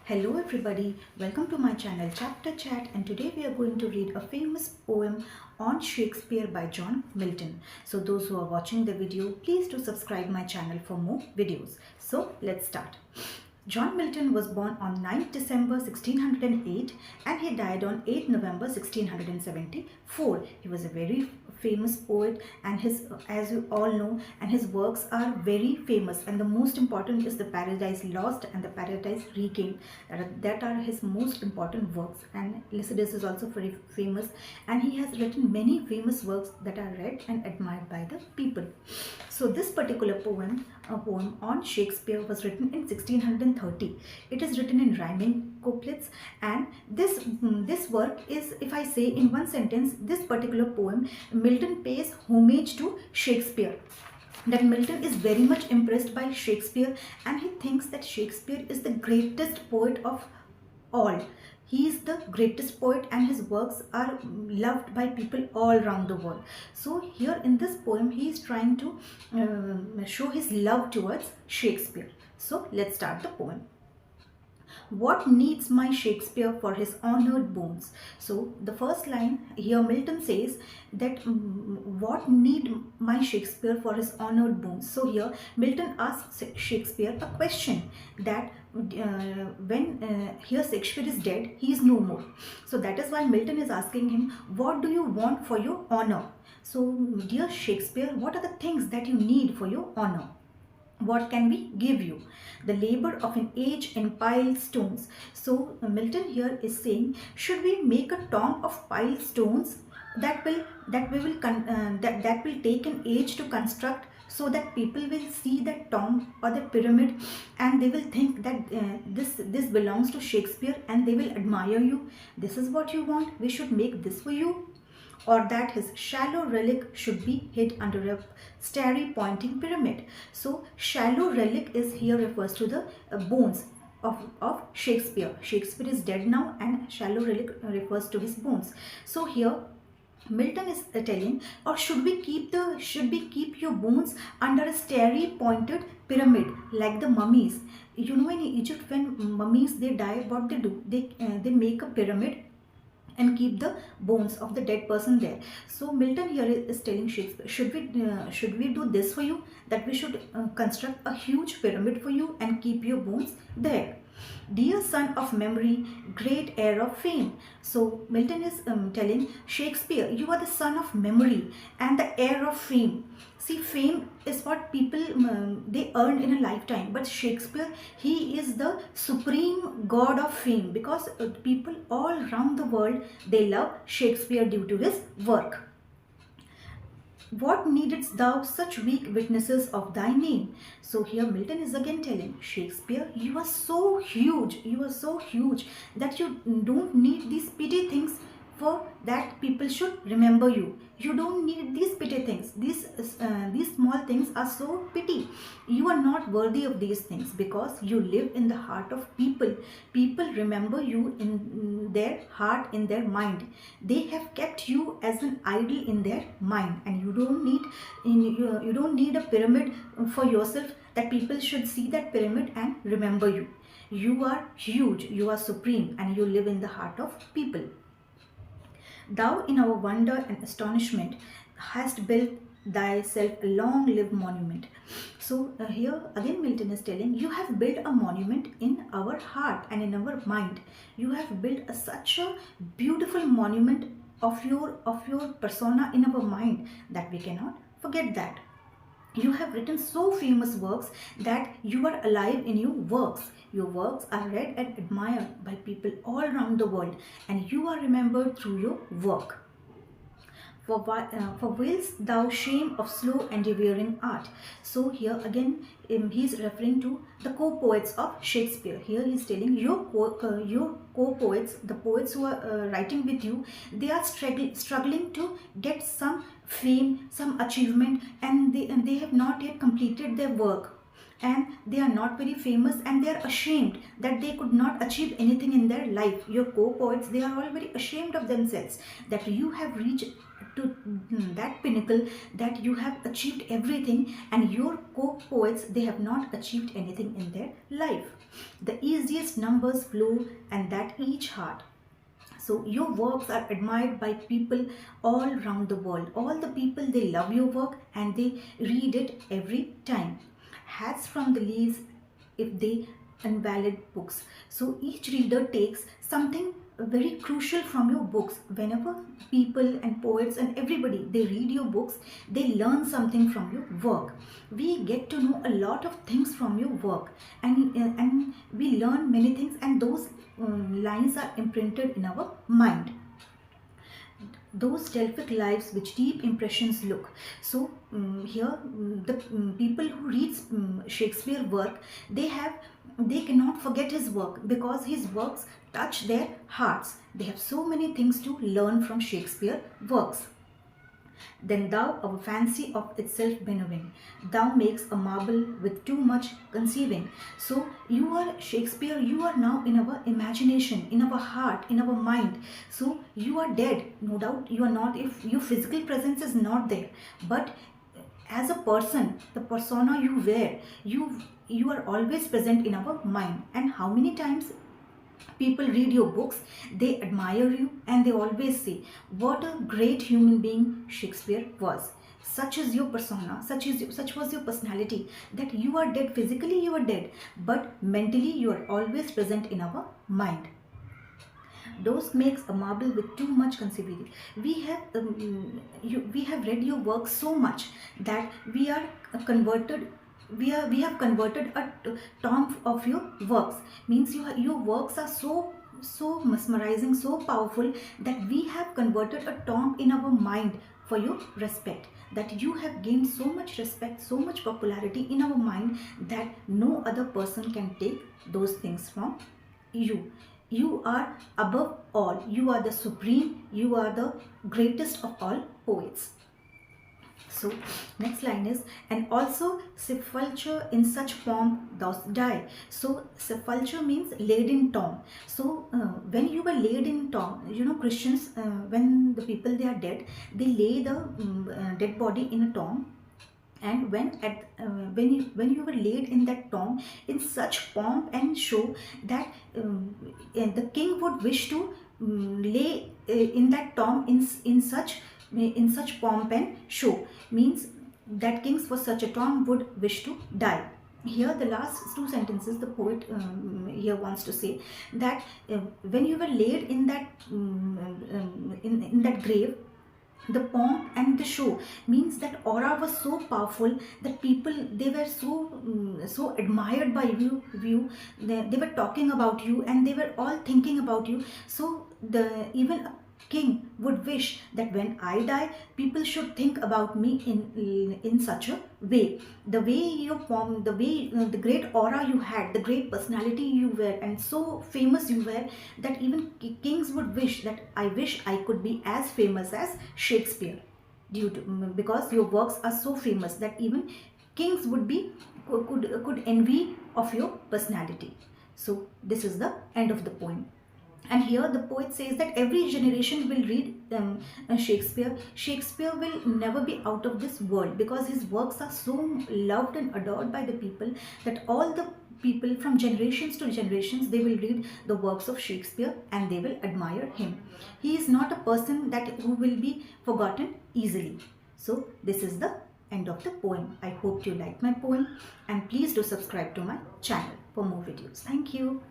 Hello everybody, welcome to my channel Chapter Chat, and today we are going to read a famous poem on Shakespeare by John Milton. So those who are watching the video, please do subscribe my channel for more videos. So let's start. John Milton was born on 9th December 1608 and he died on 8th November 1674. He was a very famous poet, and as you all know, and his works are very famous, and the most important is the Paradise Lost and the Paradise Regained. That are his most important works, and Lycidas is also very famous, and he has written many famous works that are read and admired by the people. So this particular poem, a poem on Shakespeare, was written in 1630. It is written in rhyming couplets, and this work is, if I say in one sentence, this particular poem, Milton pays homage to Shakespeare. That Milton is very much impressed by Shakespeare, and he thinks that Shakespeare is the greatest poet of all. He is the greatest poet, and his works are loved by people all around the world. So here in this poem, he is trying to show his love towards Shakespeare. So let's start the poem. What needs my Shakespeare for his honored bones? So the first line here, Milton says that what need my Shakespeare for his honored bones? So here Milton asks Shakespeare a question that when here Shakespeare is dead, he is no more. So that is why Milton is asking him, what do you want for your honor? So dear Shakespeare, what are the things that you need for your honor? What can we give you? The labor of an age in piled stones. So Milton here is saying, should we make a tomb of piled stones that will take an age to construct, so that people will see that tomb or the pyramid and they will think that this belongs to Shakespeare, and they will admire you? This is what you want? We should make this for you? Or that his shallow relic should be hid under a starry pointing pyramid? So shallow relic is here refers to the bones of Shakespeare. Shakespeare is dead now, and shallow relic refers to his bones. So here Milton is telling, or should we keep your bones under a starry pointed pyramid like the mummies? You know, in Egypt, when mummies they die, what they do? They make a pyramid and keep the bones of the dead person there. So Milton here is telling Shakespeare, should we do this for you, that we should construct a huge pyramid for you and keep your bones there? Dear son of memory, great heir of fame. So Milton is telling Shakespeare, you are the son of memory and the heir of fame. See, fame is what people they earn in a lifetime, but Shakespeare, he is the supreme god of fame, because people all around the world, they love Shakespeare due to his work. What needest thou such weak witnesses of thy name? So here Milton is again telling Shakespeare, you are so huge, that you don't need these petty things for that people should remember you. You don't need these petty things. These small things are so petty. You are not worthy of these things, because you live in the heart of people. People remember you in their heart, in their mind. They have kept you as an idol in their mind, and you don't need a pyramid for yourself, that people should see that pyramid and remember you. You are huge, you are supreme, and you live in the heart of people. Thou in our wonder and astonishment hast built thyself a long-lived monument. So here again Milton is telling, you have built a monument in our heart and in our mind. You have built such a beautiful monument of your persona in our mind, that we cannot forget that. You have written so famous works that you are alive in your works. Your works are read and admired by people all around the world, and you are remembered through your work. For whilst thou shame of slow and devouring art. So here again he is referring to the co-poets of Shakespeare. Here he is telling your co-poets, the poets who are writing with you, they are struggling to get some fame, some achievement, and they have not yet completed their work. and they are not very famous, and they are ashamed that they could not achieve anything in their life. Your co-poets, they are all very ashamed of themselves that you have reached to that pinnacle, that you have achieved everything, and your co-poets, they have not achieved anything in their life. The easiest numbers flow, and that each heart. So your works are admired by people all around the world. All the people, they love your work and they read it every time. Hats from the leaves if they invalid books. So each reader takes something very crucial from your books. Whenever people and poets and everybody, they read your books, they learn something from your work. We get to know a lot of things from your work, and we learn many things, and those lines are imprinted in our mind. Those Delphic lives which deep impressions look. So here the people who reads Shakespeare work, they cannot forget his work, because his works touch their hearts. They have so many things to learn from Shakespeare works. Then thou, our fancy of itself bennowing, thou makes a marble with too much conceiving. So you are Shakespeare, you are now in our imagination, in our heart, in our mind. So you are dead, no doubt you are not, if your physical presence is not there, but as a person, the persona you wear, you are always present in our mind. And how many times people read your books, they admire you, and they always say, what a great human being Shakespeare was. Such is your persona, such was your personality, that you are dead, physically you are dead, but mentally you are always present in our mind. Those makes a marble with too much conceiving. We have read your work so much that we are converted. We have converted a tom of your works. Means your works are so mesmerizing, so powerful, that we have converted a tom in our mind for your respect. That you have gained so much respect, so much popularity in our mind, that no other person can take those things from you. You are above all. You are the supreme. You are the greatest of all poets. So next line is, and also sepulture in such pomp thou die. So sepulture means laid in tomb. So when you were laid in tomb, Christians, when the people, they are dead, they lay the dead body in a tomb. And when you were laid in that tomb in such pomp and show, that the king would wish to lay in that tomb in such pomp and show. Means that kings for such a tomb would wish to die. Here the last two sentences, the poet here wants to say that when you were laid in that in that grave, the pomp and the show, means that aura was so powerful that people, they were so admired by you. They were talking about you, and they were all thinking about you. So even a king would wish that when I die, people should think about me in such a way. The way your form, the way the great aura you had, the great personality you were, and so famous you were, that even kings would wish that I wish I could be as famous as Shakespeare, because your works are so famous that even kings could envy of your personality. So this is the end of the poem. And here the poet says that every generation will read Shakespeare. Shakespeare will never be out of this world, because his works are so loved and adored by the people, that all the people from generations to generations, they will read the works of Shakespeare and they will admire him. He is not a person who will be forgotten easily. So this is the end of the poem. I hope you liked my poem, and please do subscribe to my channel for more videos. Thank you.